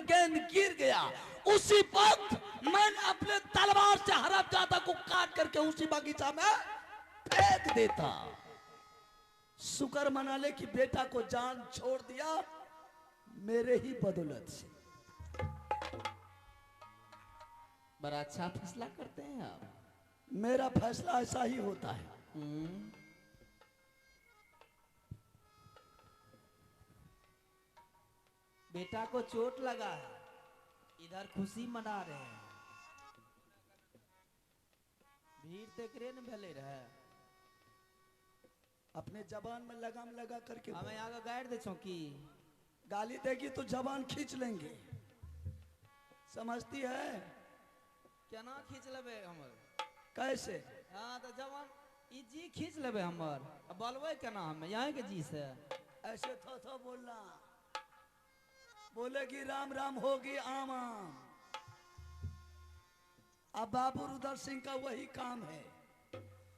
गेंद गिर गया, उसी वक्त मैंने अपने तलवार से हरमजादा को काट करके उसी बगीचा में फेंक देता। शुक्र मना ले कि बेटा को जान छोड़ दिया मेरे ही बदौलत से। बड़ा अच्छा फैसला करते हैं आप। मेरा फैसला ऐसा ही होता है। बेटा को चोट लगा है, इधर खुशी मना रहे हैं। भीड़ तेकरे न भले रहे। अपने जबान में लगाम लगा करके हमें आगे गाड़ दे चौकी। गाली देगी तो जबान खींच लेंगे, समझती है? केना खींच लेबे हमर? कैसे? हाँ तो जवान ई जी खींच लेबे हमर, अब बोलबे केना हम यहाँ के जी से? ऐसे थो बोलना, बोलेगी राम राम होगी आम आम। अब बाबू रुद्र सिंह का वही काम है।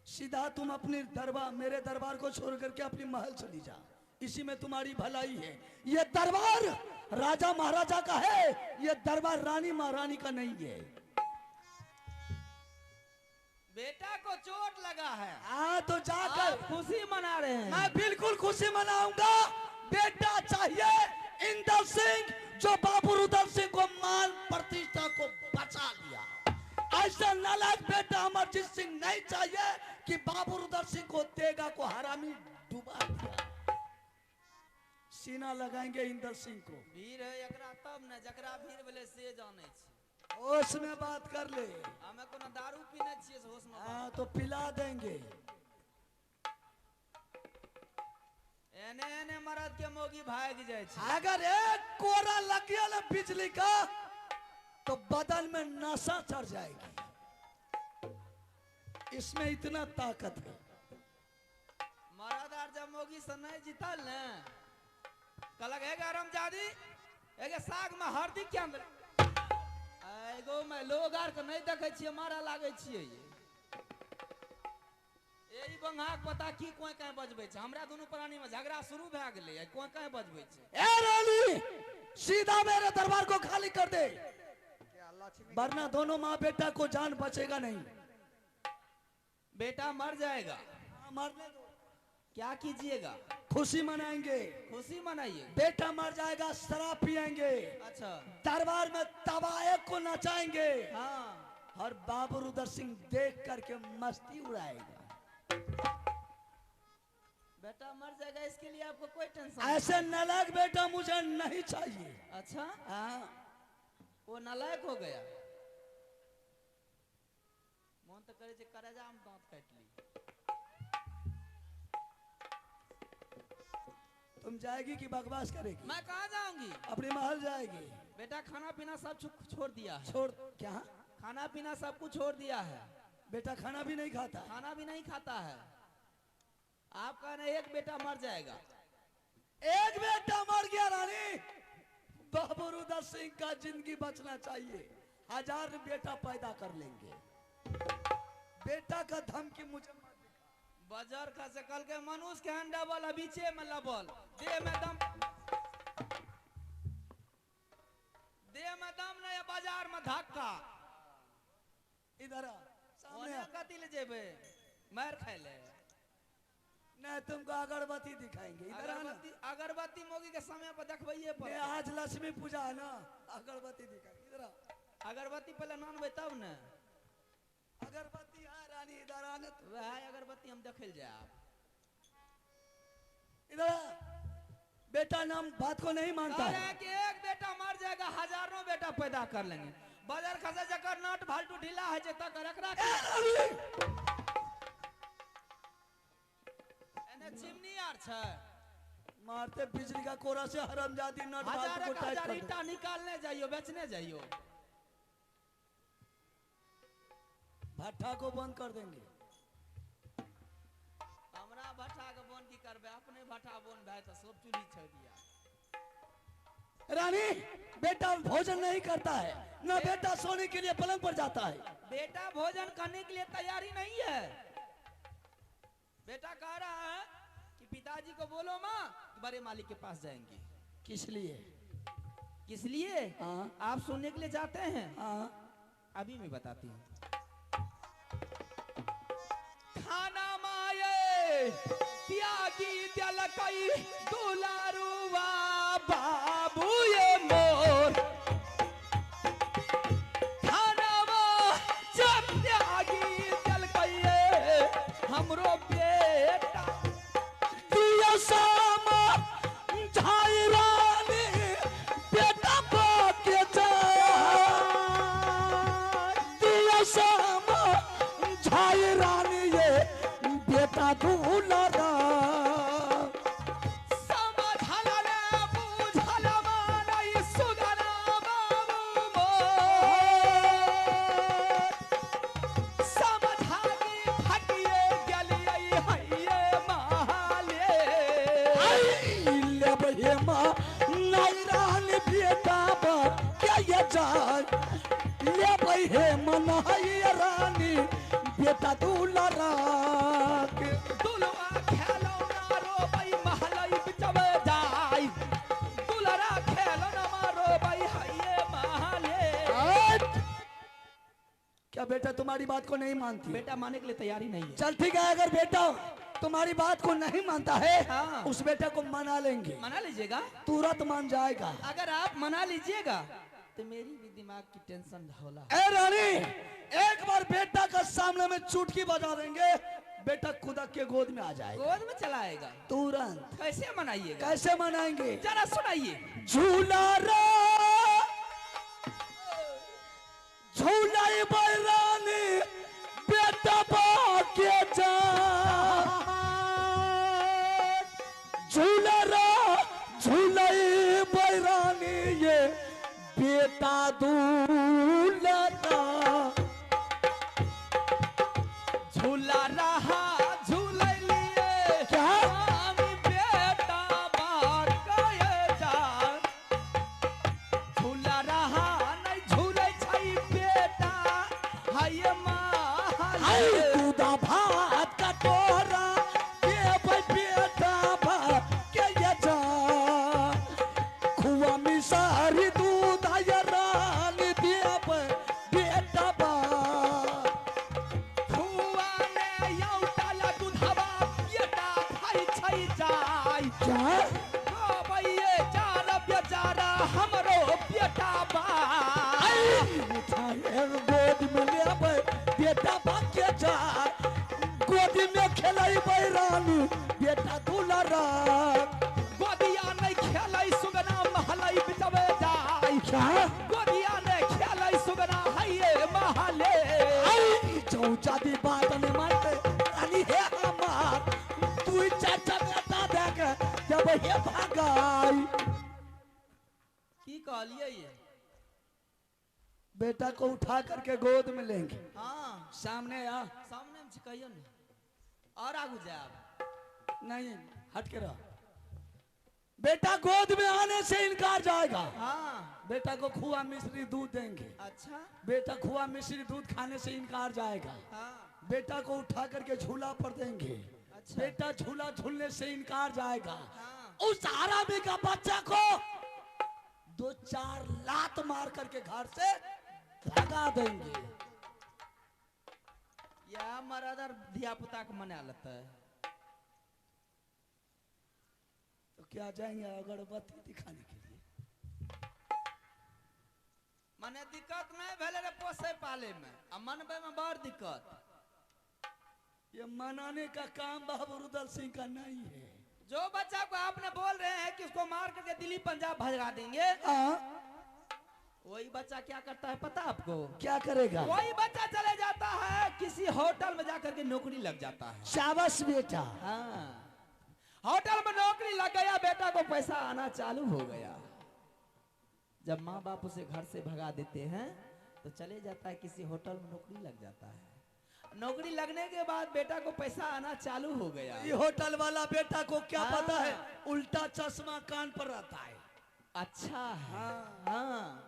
सीधा तुम अपनी दरबार, मेरे दरबार को छोड़ करके अपनी महल चली जा, इसी में तुम्हारी भलाई है। ये दरबार राजा महाराजा का है, ये दरबार रानी महारानी का नहीं है। बेटा को चोट लगा है। हाँ तो जाकर खुशी मना रहे हैं। मैं बिल्कुल खुशी मनाऊंगा। बेटा चाहिए इंदर सिंह, जो बाबू रुद्र सिंह को मान प्रतिष्ठा को बचा लिया। ऐसा नालायक बेटा अमरजीत सिंह नहीं चाहिए कि बाबू रुद्र सिंह को तेगा को हरामी डुबा दिया। सीना लगाएंगे इंदर सिंह को। भीड़ है एकरा तब न जकरा भीड़ बोले से जाने छी। होश में बात कर ले। हमें कोनो दारू पीने छिए से होश में। हाँ तो पिला देंगे। एने एने मरद के मोगी भाग जाए छी। अगर एक कोरा लग गया ना बिजली का तो बदन में नशा चढ़ जाएगी। इसमें इतना ताकत है। मरद आर जब मोगी से नहीं जीतल न, कहलक हे हरामजादी, एगे साग में हल्दी क्या अंदर एगो में लोग आर के नहीं देखे छिए, मारा लागे छिए। यही बंगाक पता की कोई कहीं बजबे छै। हमरा दोनों प्राणी में झगड़ा शुरू भए गेलै, कोई कहीं बजबे छै। ए रानी, सीधा मेरे दरबार को खाली कर दे, वरना दोनों माँ बेटा को जान बचेगा नहीं। बेटा मर जाएगा। मरने दो। क्या कीजिएगा? खुशी मनाएंगे। खुशी मनाइए। बेटा मर जाएगा, शराब पिएंगे। अच्छा। दरबार में तबायक को नचाएंगे। हाँ। और बाबू रुद्र सिंह देख करके मस्ती उड़ाएगा। बेटा मर जाएगा, इसके लिए आपको कोई टेंशन ऐसे नालायक बेटा मुझे नहीं चाहिए। अच्छा। हाँ, वो नालायक हो गया। मन तो करे करेजा में दांत काट ली। तुम जाएगी कि बकवास करेगी? मैं कहाँ जाऊंगी? अपनी महल जाएगी। बेटा खाना पीना सब छोड़ दिया है। छोड़ क्या? खाना पीना सब कुछ छोड़ दिया है। बेटा खाना भी नहीं खाता? खाना भी नहीं खाता है। आप कह रहे एक बेटा मर जाएगा। एक बेटा मर गया रानी, बाबू रुद्र सिंह का जिंदगी बचना चाहिए। 1000 बेटा पैदा कर लेंगे। बेटा का धमकी मुझे बाजार का सकल के मनुष्य के हन डबल बीचे में लबल, देह में दम नहीं, बाजार में धक्का। इधर सामने कथी ले जेबे मार खाए ले? नहीं, तुमको अगरबत्ती दिखाएंगे। इधर आना। अगरबत्ती मोगी के समय पर देखबइए पर। आज लक्ष्मी पूजा है ना, अगरबत्ती दिखाएंगे। इधर अगरबत्ती पहले नानबे तब न। अगरबत्ती है रानी, इधर आने। वह अगरबत्ती हम देखल जाए। आप इधर बेटा नाम बात को नहीं मानता है कि एक बेटा मर जाएगा, हजारों बेटा पैदा कर लेंगे। बाजार खसे जकर नट भाल्टू ढीला है जे तक रखरा एने चिमनी आर छै। मारते बिजली का कोरा से हरामजादी नट भाल्टू को टाइट कर दे। ईटा निकालने जाइयो, बेचने जाइयो। भट्ठा को बंद कर देंगे। हमरा भट्ठा के बंद की करबे? अपने भट्ठा बंद भाई तो सब चूल्ही छोड़ दिया। रानी, बेटा भोजन नहीं करता है ना, बेटा सोने के लिए पलंग पर जाता है। बेटा भोजन करने के लिए तैयारी नहीं है। बेटा कह रहा है कि पिताजी को बोलो माँ कि बड़े मालिक के पास जाएंगे। किस लिए? किस लिए हाँ। आप सुनने के लिए जाते हैं? हाँ। अभी मैं बताती हूँ। खाना माये त्यागी दिलकई दुलारुआ बाबू ये मोर, खाना जब त्यागी दिलकई हमरो बेटा दिया सामा झाई रानी बेटा बाके जा, दिया सामा झाई रानी ये बेटा दुलारा। समझल रे बुझल मानई सुगना बाबू मोर, समझागी फटिए गेलिए हइये महाले। ले बहे माँ नाई रानी बेटा बा क्या ये जाए, ले बहे मनाई रानी बेटा दुलारा। दुलवा खेलौना रोबई महलई बिचवे जाई, दुलरा खेलौना रोबई हइये महाले। क्या बेटा तुम्हारी बात को नहीं मानती? बेटा मानने के लिए तैयारी नहीं है। चल ठीक है, अगर बेटा तुम्हारी बात को नहीं मानता है हाँ। उस बेटे को मना लेंगे, मना लीजिएगा। तुरंत मान जाएगा। अगर आप मना लीजिएगा तो मेरी भी दिमाग की टेंशन होला। ए रानी, एक बार बेटा का सामने में चुटकी बजा देंगे, बेटा खुदा के गोद में आ जाएगा गोद में चला आएगा तुरंत। कैसे मनाइएगा? कैसे मनाएंगे? जरा सुनाइए। झूला रे झूलाई बैरानी बेटा बाके जा, झूला रे झूलाई बैरानी ये बेटा दूल्हा। झूला रहा झूलिए क्या? हामी बेटा बाके जा, झूला रहा नहीं झूले छै बेटा हइये आई महाले। दूधा भात का टोरा ये भाई बेटा बाके ये जा, खुआ मिसारी दूध आया रानी दिया बेटा बा। फुआ ने यौटाला दूधवा बेटा खाइ छै जाय, क्या? रोबइये जारा बेचारा हमरो बेटा बा। गोद में ले बेटा बाके जा, गोद में खेलाई बैरानी बेटा दुलारा। गोदिया नहीं खेलै सुगना महलै बिचवे जाय, क्या? गोदिया नहीं खेलै सुगना हइये महाले। चौचादी बात नहीं मानते रानी है हमार, तू चाचा बेटा देख जब ये भागाई। की कहलिए ये? बेटा को उठा करके गोद में लेंगे, हाँ सामने आ। सामने में छिकइयो ने और आगू जाब। नहीं हट के रह। बेटा गोद में आने से इनकार जाएगा। हाँ बेटा को खुआ मिश्री दूध देंगे, अच्छा। बेटा खुआ मिश्री दूध खाने से इनकार जाएगा। हाँ बेटा को उठा करके झूला पर देंगे, अच्छा। बेटा झूला झूलने से इनकार जाएगा। हाँ। उस आरामी का बच्चा को 2-4 लात मार करके घर से भगा देंगे। या मरादर धिया पुता के मना लेता है। तो क्या जाएंगे अगरबत्ती दिखाने के लिए? मने दिक्कत नहीं भेले रे पोसे पाले में, आ मनबे में बड़ दिक्कत। ये मनाने का काम बाबू रुदल सिंह का नहीं है। जो बच्चा को आपने बोल रहे हैं कि उसको मार करके दिल्ली पंजाब भगा देंगे, वही बच्चा क्या करता है पता आपको? क्या करेगा? वही बच्चा चले जाता है किसी होटल में जाकर के नौकरी लग जाता है। शाबाश बेटा। हाँ, होटल में नौकरी लग गया, बेटा को पैसा आना चालू हो गया। जब माँ बाप उसे घर से भगा देते हैं तो चले जाता है किसी होटल में नौकरी लग जाता है। नौकरी लगने के बाद बेटा को पैसा आना चालू हो गया। ये होटल वाला बेटा को क्या हाँ। पता है, उल्टा चश्मा कान पर रहता है। अच्छा है। हाँ।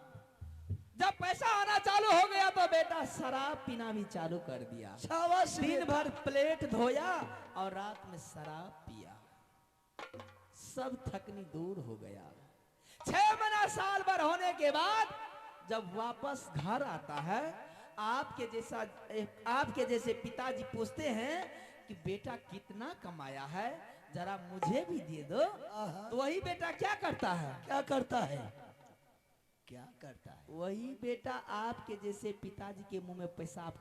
जब पैसा आना चालू हो गया तो बेटा शराब पीना भी चालू कर दिया। शाबाश दिन बेटा। भर प्लेट धोया और रात में शराब पिया। सब थकनी दूर हो गया। 6 महीना बेटा साल भर होने के बाद जब वापस घर आता है, आपके जैसे पिताजी पूछते हैं कि बेटा कितना कमाया है, जरा मुझे भी दे दो। तो वही बेटा क्या करता है? क्या करता है? क्या करता है? वही बेटा आपके जैसे पिताजी के मुंह में पेशाब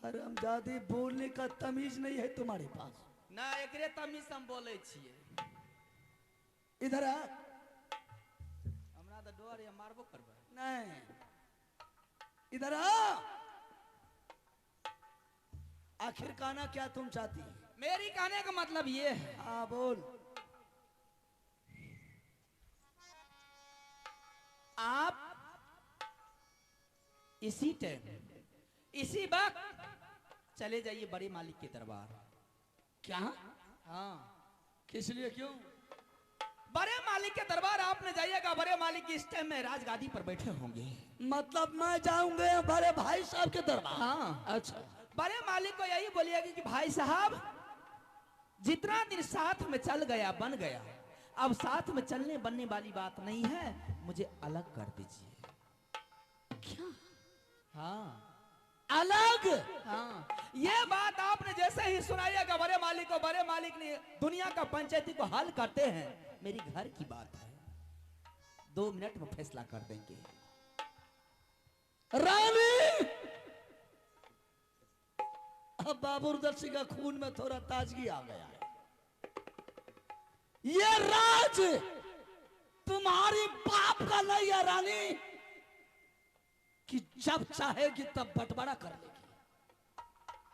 हरामजादी, बोलने का तमीज नहीं है तुम्हारे पास। ना एकरे तमीज हम बोले छिए। इधर आ। हमरा तो डर है, मारबो करबे। नहीं, इधर आ। आखिर कहना क्या तुम चाहती है? मेरी कहने का मतलब ये है। हाँ बोल। आप इसी टाइम, इसी वक्त चले जाइए बड़े मालिक के दरबार। क्या? हाँ। किस लिए? क्यों? बड़े मालिक के दरबार आपने जाइएगा, बड़े मालिक इस टाइम में राजगादी पर बैठे होंगे। मतलब मैं जाऊंगे बड़े भाई साहब के दरबार? हाँ। अच्छा। बड़े मालिक को यही बोलिएगा कि भाई साहब, जितना दिन साथ में चल गया बन गया, अब साथ में चलने बनने वाली बात नहीं है, मुझे अलग कर दीजिए। क्या? हाँ अलग? हाँ। ये बात आपने जैसे ही सुनाइएगा बड़े मालिक को, बड़े मालिक ने दुनिया का पंचायती को हल करते हैं, मेरी घर की बात है, 2 मिनट में फैसला कर देंगे। रानी, अब बाबूरदर सिंह का खून में थोड़ा ताजगी आ गया है। ये राज तुम्हारी बाप का नहीं है रानी, कि जब चाहेगी तब बंटवारा कर लेगी।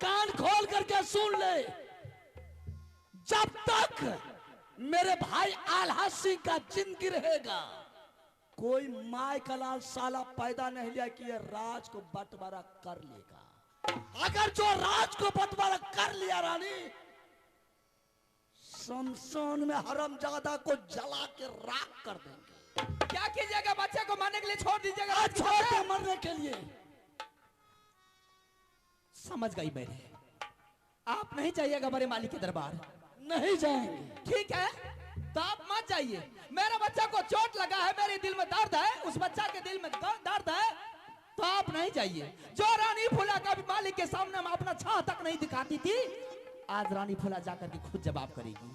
कान खोल करके सुन ले, जब तक मेरे भाई आल्हा सिंह का जिंदगी रहेगा, कोई माय का लाल साला पैदा नहीं लिया कि ये राज को बंटवारा कर लेगा। अगर जो राज को बंटवारा कर लिया रानी, शमशान में हरामजादा को जला के राख कर देंगे। क्या कीजिएगा? बच्चे को मारने के लिए छोड़ दीजिएगा? छोड़ के मरने के लिए। समझ गई मैंने। आप नहीं जाइएगा बड़े मालिक के दरबार? नहीं जाएंगे। ठीक है, तो आप मत जाइए। मेरे बच्चा को चोट लगा है, मेरे दिल में दर्द है, उस बच्चा के दिल में दर्द है, तो आप नहीं जाइए। जो रानी फूला कभी मालिक के सामने में अपना छाह तक नहीं दिखाती थी, आज रानी फूला जाकर के खुद जवाब करेगी।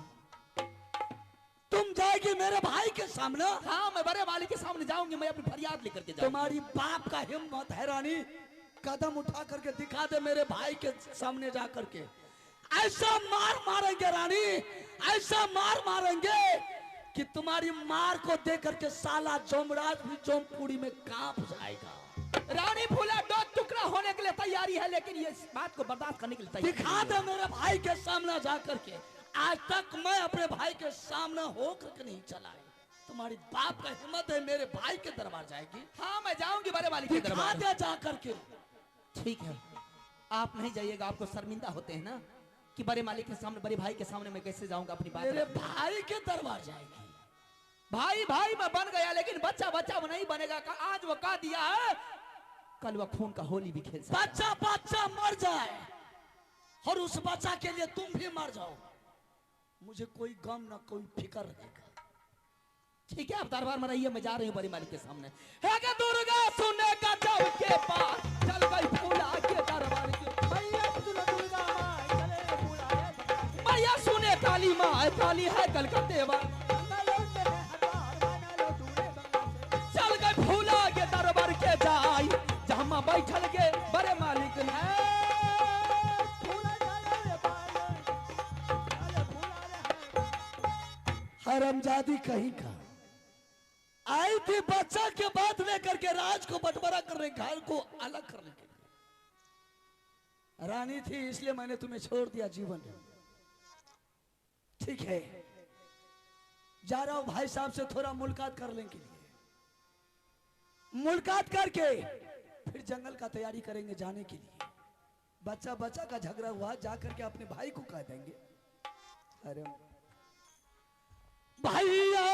तुम जाएगी मेरे भाई के सामने? हाँ, मैं बड़े मालिक के सामने जाऊंगी, मैं अपनी फरियाद लेकर के जाऊंगी। तुम्हारी बाप का हिम्मत है रानी, कदम उठा करके दिखा दे मेरे भाई के सामने जा करके। ऐसा मार मारेंगे रानी, ऐसा मार मारेंगे कि तुम्हारी मार को देख करके साला जोमराज भी जोमपुरी में कांप जाएगा। रानी फूला 2 टुकड़ा होने के लिए तैयारी है, लेकिन ये बात को बर्दाश्त करने के लिए तैयार दिखा दे मेरे भाई के सामने जा करके। आज तक मैं अपने भाई के सामने होकर के नहीं चला है। तुम्हारी बाप का हिम्मत है मेरे भाई के दरबार जाएगी? हाँ, मैं जाऊंगी बड़े मालिक के दरबार। दिखा दे जा करके। ठीक है, आप नहीं जाइएगा। आपको शर्मिंदा होते हैं ना कि बड़े मालिक के सामने, बड़े भाई के सामने मैं कैसे जाऊंगा अपनी बात? मेरे भाई के दरबार जाएगी। भाई भाई में बन गया, लेकिन बच्चा बच्चा में नहीं बनेगा। आज वो कह दिया है, कल वो खून का होली भी खेल सकता है। बच्चा बच्चा मर जाए और उस बच्चा के लिए तुम भी मर जाओ, मुझे कोई गम ना कोई फिक्र रहेगा। ठीक है, आप दरबार में रहिए, मैं जा रही हूँ बड़ी मालिक के सामने। है कि दुर्गा सुने का जाओ के पास, चल गई फूला के दरबार के। भैया सुने काली माँ, काली है कलकत्ते वाली, चल गई फूला के दरबार के जाई, जहाँ बैठल के बड़े मालिक है। हरामजादी कहीं का आई थी बच्चा के बाद लेकर के राज को बंटवारा करने, घर को अलग करने के लिए। रानी थी इसलिए मैंने तुम्हें छोड़ दिया जीवन में। ठीक है, जा रहा हूं भाई साहब से थोड़ा मुलाकात कर लेने के लिए। मुलाकात करके फिर जंगल का तैयारी करेंगे जाने के लिए। बच्चा बच्चा का झगड़ा हुआ, जाकर के अपने भाई को कह देंगे, अरे भैया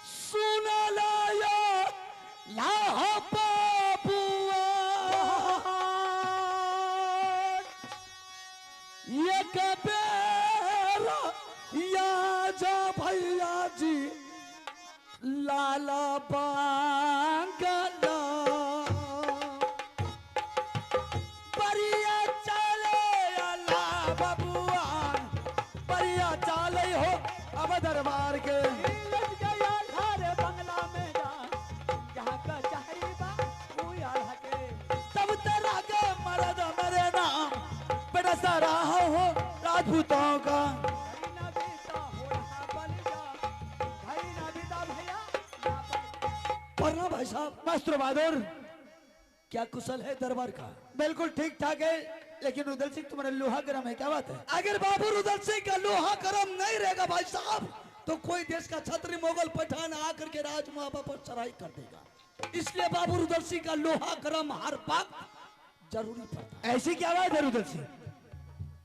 सुना लाया ला बाबुआ, ये कबेरा या जा भैया जी लाला बांगला बढ़िया चले अल्लाह बबुआन बढ़िया चले हो अब दरबार के बंगला में जहाँ का चाहरी बा तब तेरा के मरद मेरे नाम बेटा सारा हो राजपूतों का पढ़ना भाई साहब। मास्टर बहादुर क्या कुशल है दरबार का? बिल्कुल ठीक ठाक है, लेकिन रुदल सिंह तुम्हारा लोहा गर्म है, क्या बात है? अगर बाबू रुदल सिंह का लोहा गर्म नहीं रहेगा भाई साहब तो कोई देश का छत्री मुगल पठान आकर के राजमाबा पर चढ़ाई कर देगा। इसलिए बाबू रुदल सिंह का लोहा गर्म हर वक्त जरूरी पड़ता है। ऐसी क्या बात है रुदल सिंह?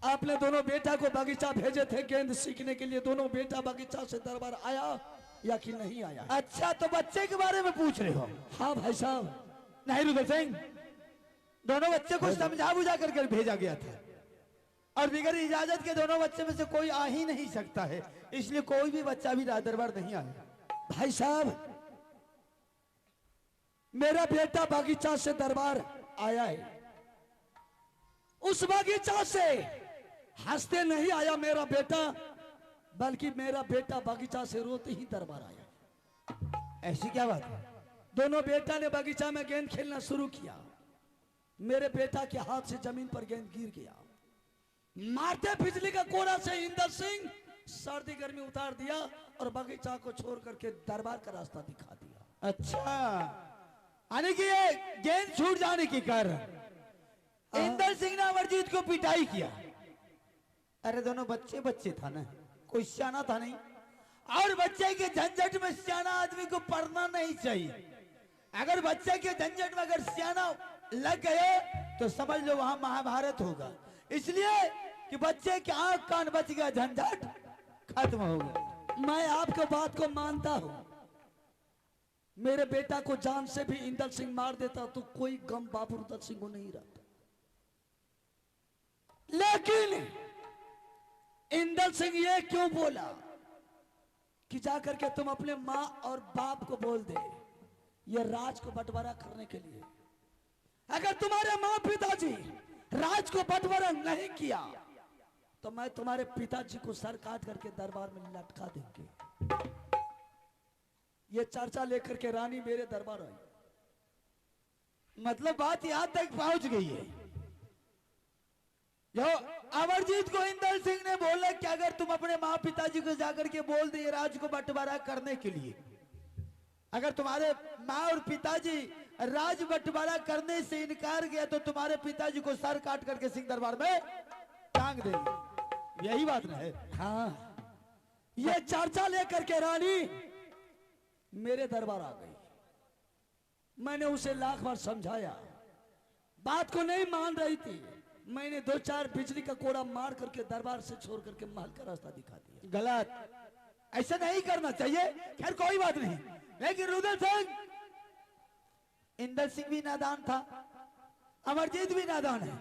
आपने दोनों बेटा को बगीचा भेजे थे गेंद सीखने के लिए, दोनों बेटा बगीचा से दरबार आया या कि नहीं आया? अच्छा, तो बच्चे के बारे में पूछ रहे हो? हाँ भाई साहब। नहीं रुदल सिंह, दोनों बच्चे को समझा बुझा करके भेजा गया था और बिगर इजाजत के दोनों बच्चे में से कोई आ ही नहीं सकता है, इसलिए कोई भी बच्चा भी राज दरबार नहीं आया। भाई साहब मेरा बेटा बगीचा से दरबार आया है, उस बगीचा से हंसते नहीं आया मेरा बेटा, बल्कि मेरा बेटा बगीचा से रोते ही दरबार आया। ऐसी क्या बात है? दोनों बेटा ने बगीचा में गेंद खेलना शुरू किया, मेरे बेटा के हाथ से जमीन पर गेंद गिर गया, मारते बिजली का कोड़ा से इंदर सिंह सर्दी गर्मी उतार दिया और बगीचा को छोड़ करके दरबार का रास्ता दिखा दिया। अच्छा, यानी कि ये गेंद छूट जाने के कारण इंदर सिंह ने अमरजीत को पिटाई किया। अरे दोनों बच्चे बच्चे था ना, कोई सियाना था नहीं, और बच्चे के झंझट में सियाना आदमी को पढ़ना नहीं चाहिए। अगर बच्चे के झंझट में अगर सियाना लग गए तो समझ लो वहां महाभारत होगा, इसलिए कि बच्चे के आंख कान बच गया, झंझट खत्म हो गया। मैं आपके बात को मानता हूं, मेरे बेटा को जान से भी इंदर सिंह मार देता तो कोई गम बाबू रुदल सिंह को नहीं रहता, लेकिन इंदर सिंह ये क्यों बोला कि जाकर के तुम अपने माँ और बाप को बोल दे ये राज को बंटवारा करने के लिए। अगर तुम्हारे माँ पिताजी राज को बंटवारा नहीं किया तो मैं तुम्हारे पिताजी को सर काट करके दरबार में लटका देंगे। ये चर्चा लेकर के रानी मेरे दरबार आई। मतलब बात यहां तक पहुंच गई है, जो अमरजीत को इंदर सिंह ने बोला कि अगर तुम अपने माँ पिताजी को जाकर के बोल दे राज को बंटवारा करने के लिए, अगर तुम्हारे माँ और पिताजी राज बंटवारा करने से इनकार किया तो तुम्हारे पिताजी को सर काट करके सिंह दरबार में टांग देंगे। यही बात ना है? हाँ, ये चर्चा लेकर के रानी मेरे दरबार आ गई। मैंने उसे लाख बार समझाया, बात को नहीं मान रही थी। मैंने 2-4 बिजली का कोड़ा मार करके दरबार से छोड़ करके महल का रास्ता दिखा दिया। गलत, ऐसा नहीं करना चाहिए। खैर कोई बात नहीं, लेकिन रुदल सिंह, इंदर सिंह भी नादान था, अमरजीत भी नादान है।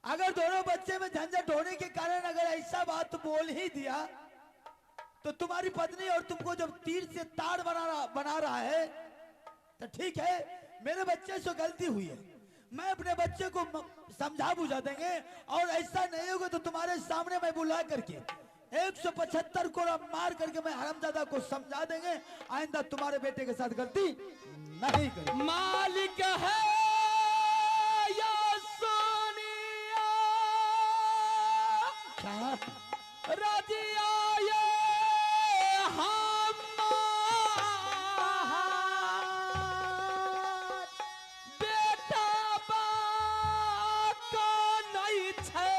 अगर दोनों बच्चे में झंझट होने के कारण अगर ऐसा बात बोल ही दिया तो तुम्हारी पत्नी और तुमको जब तीर से तार बना रहा है तो ठीक है, मेरे बच्चे से गलती हुई है, मैं अपने बच्चे को समझा बुझा देंगे, और ऐसा नहीं होगा तो तुम्हारे सामने मैं बुला करके 175 को मार करके मैं हरामजादा को समझा देंगे, आइंदा तुम्हारे बेटे के साथ गलती नहीं करेंगे। मालिक है या सोनिया क्या रजिया ये हम बेटा बात को नहीं छे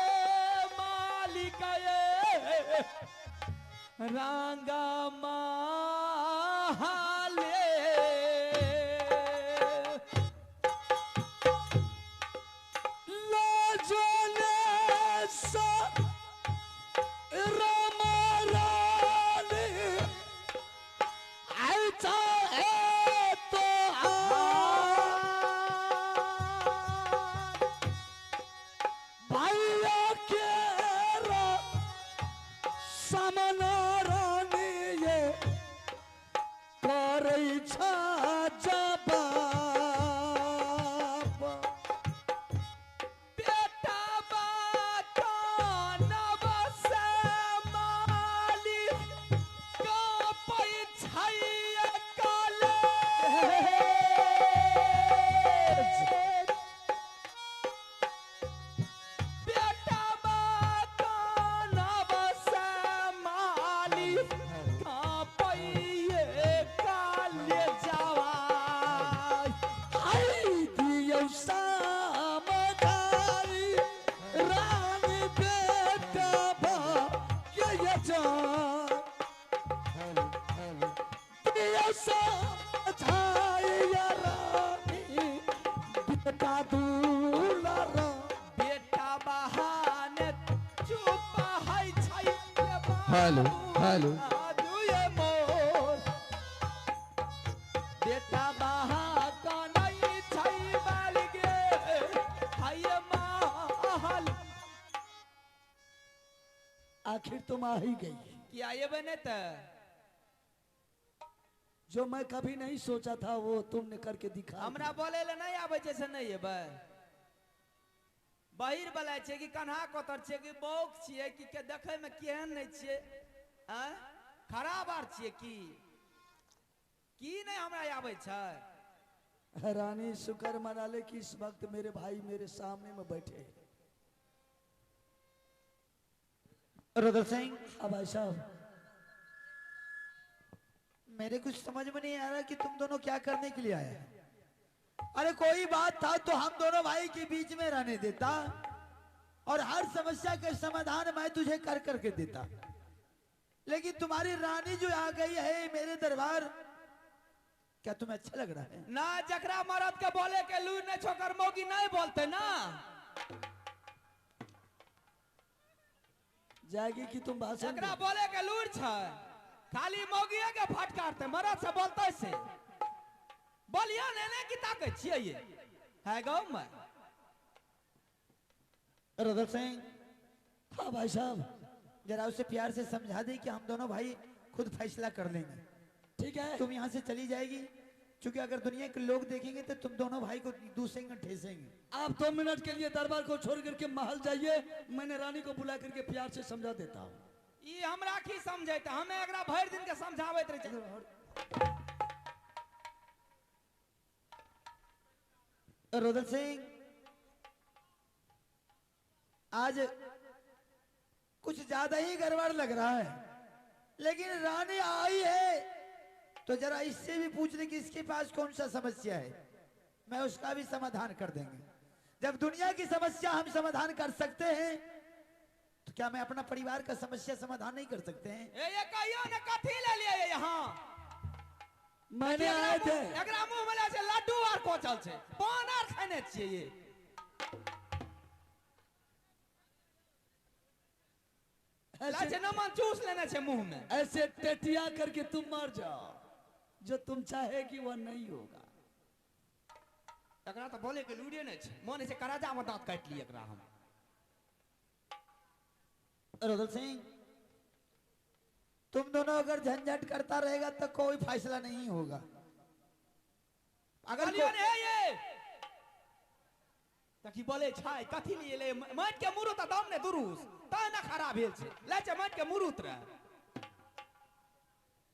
मालिक ये रांगा माले भैया के कामना रानी ये करै छा जवाब बेटा बाका नवस मालिक का पैछैया काले बेटा बाका नवस मालिक का पैये काले जवाई आई दियो सामदाई रानी बेटा बा के ये जान दियो सामदाई या रानी बेटा दुलारा बेटा बहाने चुप है छै हेलो, हेलो। दुए मोर बेटा बहा का नहीं छै बाल गे हाय महल आखिर तुम आ ही गई किया ये बने त जो मैं कभी नहीं सोचा था वो तुमने करके दिखा हमरा बोले ले नहीं आवे छै से नहीं एबै बहिर बला छै कि कन्हा कोतर छै कि बौक छियै कि के देखे में केहन नहीं छियै हैं खराब आर छियै की नहीं हमरा आवे छै रानी शुक्र मना ले कि इस वक्त मेरे भाई मेरे सामने में बैठे हैं। रुद्र सिंह, अब भाई साहब मेरे कुछ समझ में नहीं आ रहा कि तुम दोनों क्या करने के लिए आए हैं। अरे कोई बात था तो हम दोनों भाई के बीच में रहने देता और हर समस्या के समाधान मैं तुझे कर करके देता, लेकिन तुम्हारी रानी जो आ गई है मेरे दरबार, क्या तुम्हें अच्छा लग रहा है? ना जकरा मरद के बोले के लू ने छोकर मोगी नहीं बोलते ना जाएगी कि तुम भाषण जकरा दो। बोले के लूर छै खाली मोगिए के फटकारते मरद से बोलते से बोलियो ने की ताके छियै ये है गाँव में रुद्र सिंह, हाँ भाई साहब जरा उसे प्यार से समझा दे कि हम दोनों भाई खुद फैसला कर लेंगे। ठीक है। तुम यहाँ से चली जाएगी, क्योंकि अगर दुनिया के लोग देखेंगे तो तुम दोनों भाई को दूसरेंगे ठेसेंगे। आप 2 मिनट के लिए दरबार को छोड़ करके महल जाइए, मैंने रानी को बुला करके प्यार से समझा देता हूँ। ई हमरा की समझे त हमें एकरा भर दिन के समझावत रहे छै रुद्र सिंह, आज कुछ ज्यादा ही गड़बड़ लग रहा है, लेकिन रानी आई है तो जरा इससे भी पूछ ले कि इसके पास कौन सा समस्या है, मैं उसका भी समाधान कर देंगे। जब दुनिया की समस्या हम समाधान कर सकते हैं तो क्या मैं अपना परिवार का समस्या समाधान नहीं कर सकते हैं? ये कहियो ने कथी ले लिए यहाँ मैंने आए थे एकरा मुंह में ले से लड्डू आर कोचल छै पान आर खाने छियै ये लाचे नमन चूस लेने छे मुंह में ऐसे टेटिया करके तुम मर जाओ, जो तुम चाहेगी वह नहीं होगा। एकरा तो बोले के लूरे नहीं छे मन से कराजा में दांत काट ली एकरा हम रुद्र सिंह, तुम दोनों अगर झंझट करता रहेगा तो कोई फैसला नहीं होगा। अगर बोलियो ने ये तकी बोले छाय कथी लिए ले माट के मुरुत दाम ने दुरुस ता ना खराब भेल छे लाचे माट के मुरुत रे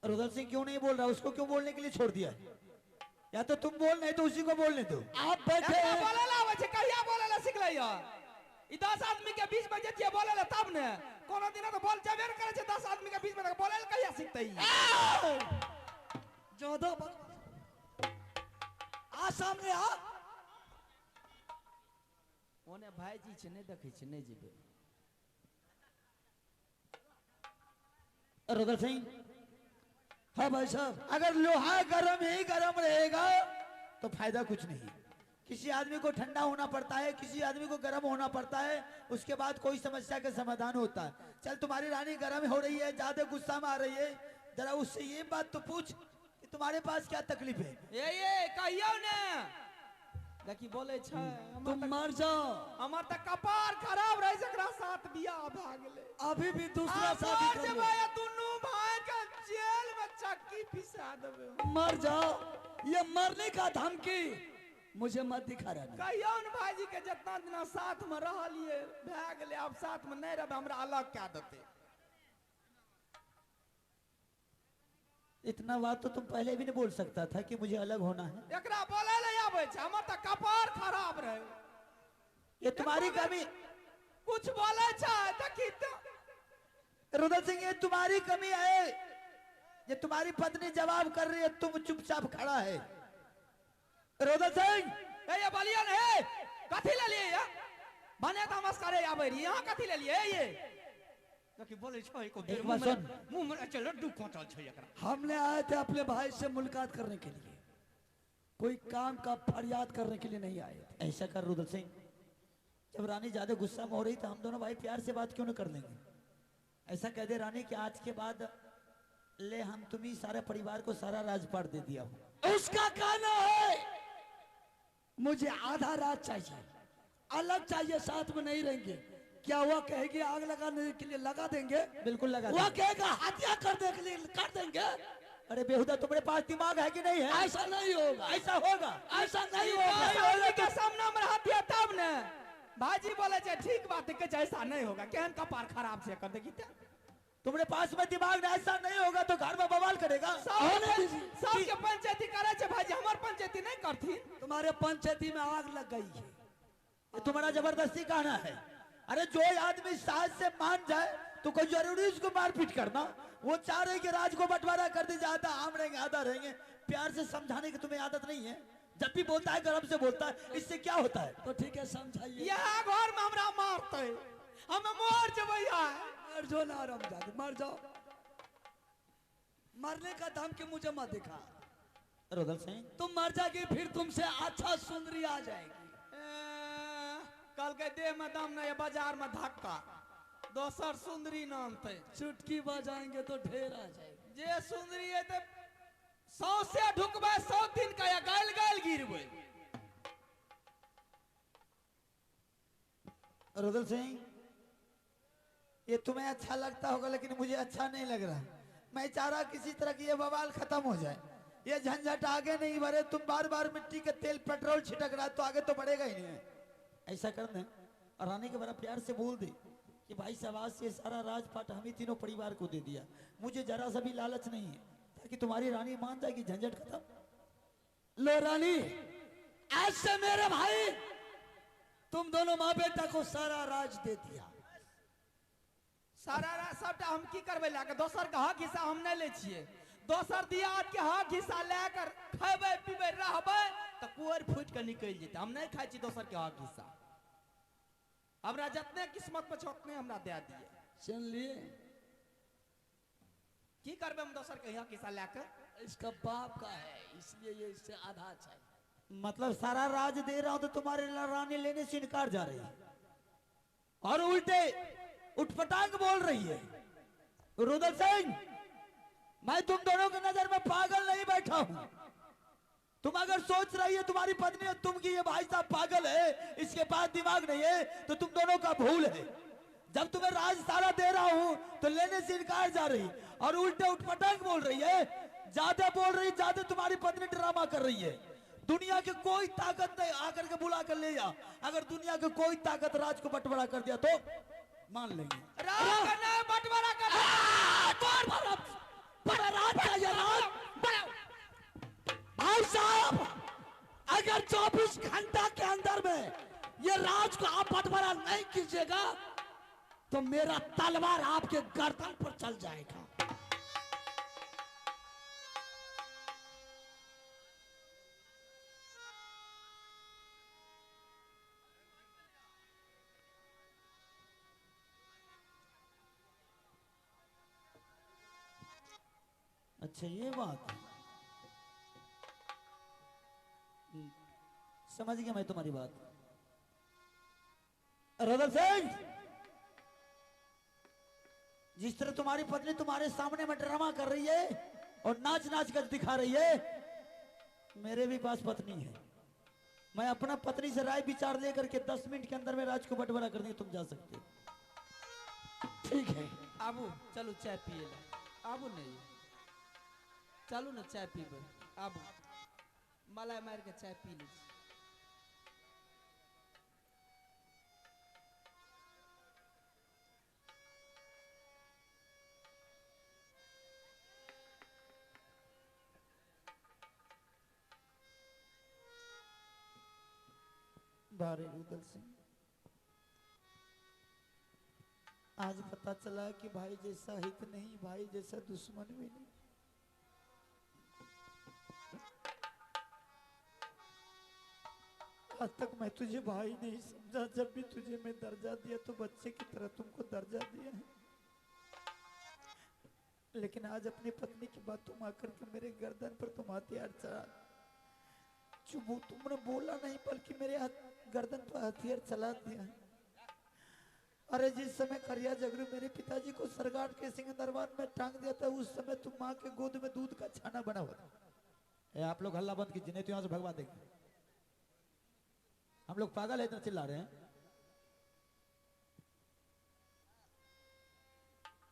रुद्र सिंह क्यों नहीं बोल रहा? उसको क्यों बोलने के लिए छोड़ दिया? या तो तुम बोल, नहीं तो उसी को बोलने दो। आप बैठे एकरा हैं। बोले ला आवे छे कहिया बोले ला सिखले या ई 10 आदमी के बीच में जतिया बोले ला तब ने कोनो दिन तो बोल जबे करे छे 10 आदमी के बीच में तो बोले ला कहिया सिखतै ज्यादा आ सामने आ। ओने भाईजी छे नहीं देखै छे नहीं जेबे रुद्र सिंह, हाँ भाई साहब, अगर लोहा गर्म ही गर्म रहेगा तो फायदा कुछ नहीं। किसी आदमी को ठंडा होना पड़ता है, किसी आदमी को गर्म होना पड़ता है, उसके बाद कोई समस्या का समाधान होता है। चल तुम्हारी रानी गर्म हो रही है, ज्यादा गुस्सा में आ रही है, जरा उससे ये बात तो पूछ कि तुम्हारे पास क्या तकलीफ है। ये कहियो ने देखी बोले छै तुम मर जाओ। हमर त कपार खराब रहे जकरा साथ बियाह भ गेले। अभी भी दूसरा आप शादी मर कर जेबै लो। या दुनू भाई के जेल में चक्की पिसा देबै। मर जाओ। ये मरने का धमकी मुझे मत दिखा रहना। कहियो न भाईजी के जितना दिन साथ में रहलिए भए गेले, अब साथ में नहीं रहबे हमरा अलग कए देते। इतना बात तो तुम पहले भी नहीं बोल सकता था कि मुझे अलग होना है। एकरा बोले ले आबै छै, हमर त कपार खराब रहे। ये तुम्हारी कमी। कुछ बोले छै देखी तो रुदल सिंह, ये तुम्हारी कमी है। ये तुम्हारी पत्नी जवाब कर रही है, तुम चुपचाप खड़ा है। रुदल सिंह, ये बलिया है कथी ले लिए ये बने नमस्कार आबै रही यहाँ कथी ले लिए ये देखी बोले छै को एक बात सुन। मुंह में चल लड्डू कोचल छै एकरा। हमने आए थे अपने भाई से मुलाकात करने के लिए, कोई काम का फरियाद करने के लिए नहीं आए थे। ऐसा कर रुदल सिंह, जब रानी ज्यादा गुस्सा में हो रही तो हम दोनों भाई प्यार से बात क्यों न कर लेंगे। ऐसा कह दे रानी कि आज के बाद ले हम तुम्ही सारे परिवार को सारा राजपाट दे दिया हो। उसका कहना है मुझे आधा रात चाहिए, अलग चाहिए, साथ में नहीं रहेंगे। क्या वह कहेगी आग लगाने के लिए लगा देंगे? बिल्कुल लगा वह देंगे। कहेगा हत्या करने के लिए कर देंगे? अरे बेहुदा, तुम्हारे पास दिमाग है कि नहीं है? ऐसा नहीं होगा, ऐसा होगा। ऐसा नहीं भाई होगा। होगा के सामने में रहती तब ने भाजी बोले छै ठीक बात है कि ऐसा नहीं होगा। केहन कपार खराब से कर देखी ते तुम्हारे पास में दिमाग नहीं, ऐसा नहीं होगा तो घर में बवाल करेगा। सबके पंचायती करे छै भाजी, हमर पंचायती नहीं करती। तुम्हारे पंचायती में आग लग गई है। ये तुम्हारा जबरदस्ती कहना है। अरे जो आदमी साहस से मान जाए तो कोई जरूरी उसको मारपीट करना। वो चाह रहे कि राज को बंटवारा कर दी जाता, हम रहेंगे आधा रहेंगे। प्यार से समझाने की तुम्हें आदत नहीं है। जब भी बोलता है गर्म से बोलता है, इससे क्या होता है? तो ठीक है, समझाइए। यह घर में हमरा मारते हम मोर जबै मर जाओ ना रमजान, मर जाओ। मरने का धमकी मुझे मत दिखा। रुदल सिंह, तुम मर जाएगी फिर तुमसे अच्छा सुंदरी आ जाएगी। कल के देह में दम नहीं, बाजार में धक्का दोसर सुंदरी नाम थे। चुटकी बजाएंगे तो ढेर आ जाएगी। जे सुंदरी है तो 100 से ढुकबे 100 दिन का या गाल गाल गिरबे। रुदल सिंह, ये तुम्हें अच्छा लगता होगा लेकिन मुझे अच्छा नहीं लग रहा। मैं चाह रहा किसी तरह की ये बवाल खत्म हो जाए, ये झंझट आगे नहीं बढ़े। तुम बार बार मिट्टी के तेल पेट्रोल छिटक रहा है तो आगे तो बढ़ेगा ही नहीं। ऐसा कर दे और रानी के बड़ा प्यार से बोल दे कि भाई साहब आज से सारा राजपाट हम ही तीनों परिवार को दे दिया। मुझे जरा सा भी लालच नहीं है, ताकि तुम्हारी रानी मान जाए कि झंझट खत्म। लो रानी, आज से मेरे भाई तुम दोनों माँ बेटा को सारा राज दे दिया। सारा रात सबटा हम की करबे लाके दोसर के हक हिस्सा हम नहीं ले छिए। दोसर दियाद के हक हिस्सा लेकर खेबे पीबे रहबे तो कुआर फूट के निकल जेते। हम नहीं खाई छी दोसर के हक हिस्सा। हमरा जितने किस्मत में उतने हमरा दे दिए। सुन लिए, की करबे हम दोसर के हक हिस्सा लेकर? इसका बाप का है इसलिए ये इससे आधा चाहिए। मतलब सारा राज दे रहा हूं तो तुम्हारे रानी लेने से इनकार जा रही है और उल्टे उठपटांग बोल रही है। रुदल सिंह, मैं तुम दोनों की नजर में पागल नहीं बैठा हूं। तुम अगर सोच रही है तुम्हारी पत्नी और तुम की ये भाई साहब पागल है, इसके पास दिमाग नहीं है, तो तुम दोनों का भूल है। जब तुम्हें राज सारा दे रहा हूं तो लेने से इनकार जा रही और उल्टे उठपटांग बोल रही है। ज्यादा बोल रही, ज्यादा तुम्हारी पत्नी ड्रामा कर रही है। दुनिया के कोई ताकत नहीं आकर के बुला कर ले जा। अगर दुनिया के कोई ताकत राज को बंटवारा कर दिया तो मान लेंगे। राज का नहीं बंटवारा कर बड़ा राज चाहिए, राज। भाई साहब, अगर 24 घंटा के अंदर में ये राज को आप बंटवारा नहीं कीजिएगा तो मेरा तलवार आपके गर्दन पर चल जाएगा। अच्छा ये बात है। समझ गया मैं तुम्हारी बात। रुदल सिंह, जिस तरह तुम्हारी पत्नी तुम्हारे सामने में ड्रामा कर रही है और नाच नाच कर दिखा रही है, मेरे भी पास पत्नी है मैं अपना पत्नी से राय विचार लेकर के 10 मिनट के अंदर में राज को बंटवारा कर देंगे, तुम जा सकते हो। ठीक है। आबू चलो चाय पिए ला। आबू नहीं चलो ना चाय पीबे। आबू मलाई मार के चाय पी लीजिए। बारे रुदल सिंह, आज पता चला कि भाई जैसा हित नहीं, भाई जैसा दुश्मन भी नहीं। आज तक मैं तुझे भाई नहीं समझा, जब भी तुझे मैं दर्जा दिया तो बच्चे की तरह तुमको दर्जा दिया है। लेकिन आज अपनी पत्नी की बात तुम आकर के मेरे गर्दन पर तुम हथियार चला, चुप तुमने बोला नहीं बल्कि मेरे गर्दन पर हथियार चला दिया। अरे जिस समय करिया जगरू मेरे पिताजी को सरगाट के सिंह दरबार में टांग दिया था, उस समय तुम माँ के गोद में दूध का छाना बना हुआ था। आप लोग हल्ला बंद कीजिए, नहीं तो यहाँ से भगवा देंगे। हम लोग पागल है, इतना चिल्ला रहे हैं।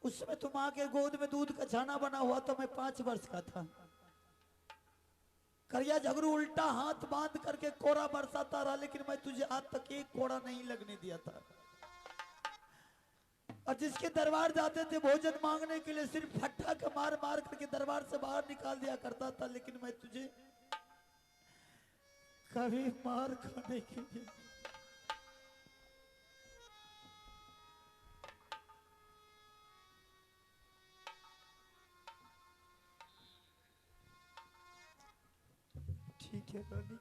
उस समय तुम माँ के गोद में दूध का छाना बना हुआ तो मैं 5 वर्ष का था। करिया झगड़ू उल्टा हाथ बांध करके कोड़ा बरसाता रहा, लेकिन मैं तुझे आज तक एक कोड़ा नहीं लगने दिया था। और जिसके दरबार जाते थे भोजन मांगने के लिए, सिर्फ फट्टा का मार मार करके दरबार से बाहर निकाल दिया करता था, लेकिन मैं तुझे कभी मार खाने के लिए ठीक है रानी।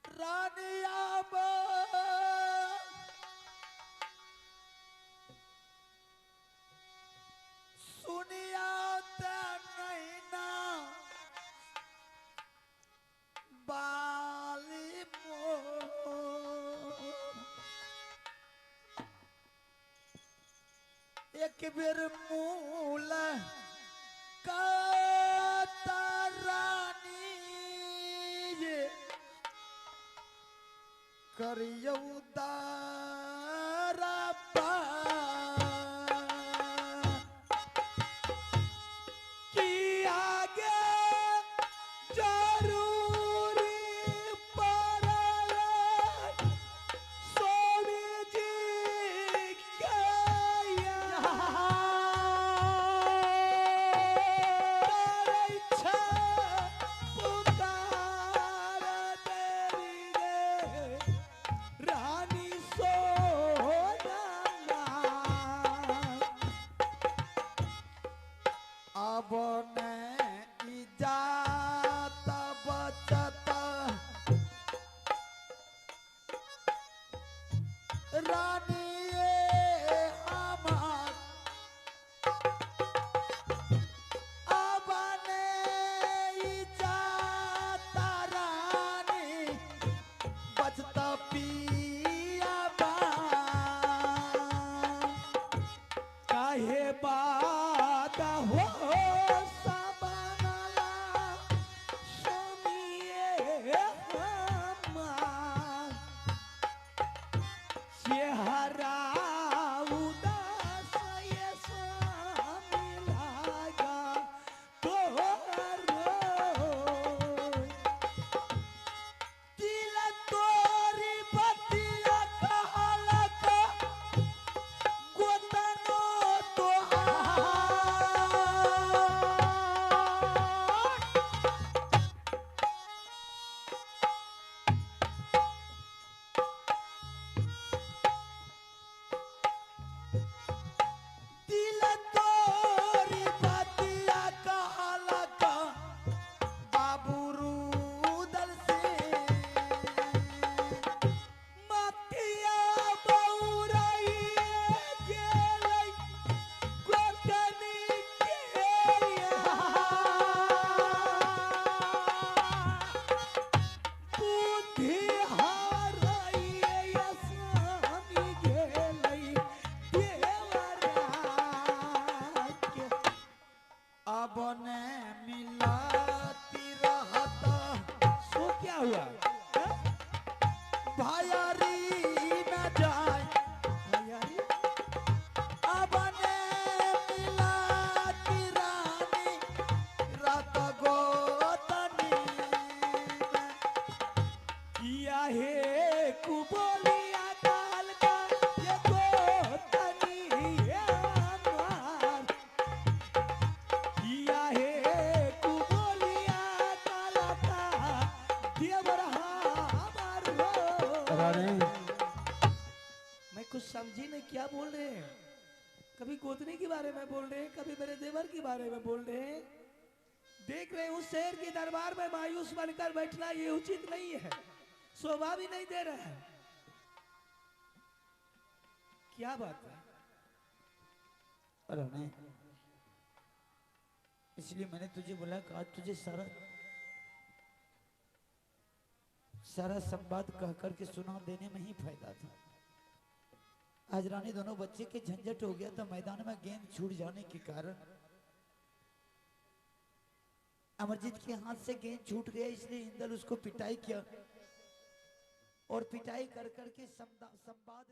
रानी अब सुनिया नहीं ना बाली एक बेर मूल का रानी करियो दारा कि आगे जरूरी पड़े सोनी जी हैं, कभी गोतनी के बारे में बोल रहे हैं, कभी मेरे देवर के बारे में बोल रहे हैं। देख रहे हूं शेर के दरबार में मायूस बनकर बैठना ये उचित नहीं है, शोभा भी नहीं दे रहा है। क्या बात है? अरे इसलिए मैंने तुझे बोला कि आज तुझे सारा सारा संवाद कह करके सुना देने में ही फायदा था। आज रानी दोनों बच्चे के झंझट हो गया था, मैदान में गेंद छूट जाने के कारण अमरजीत के हाथ से गेंद छूट गया, इसलिए इंदल उसको पिटाई किया और पिटाई कर करके संवाद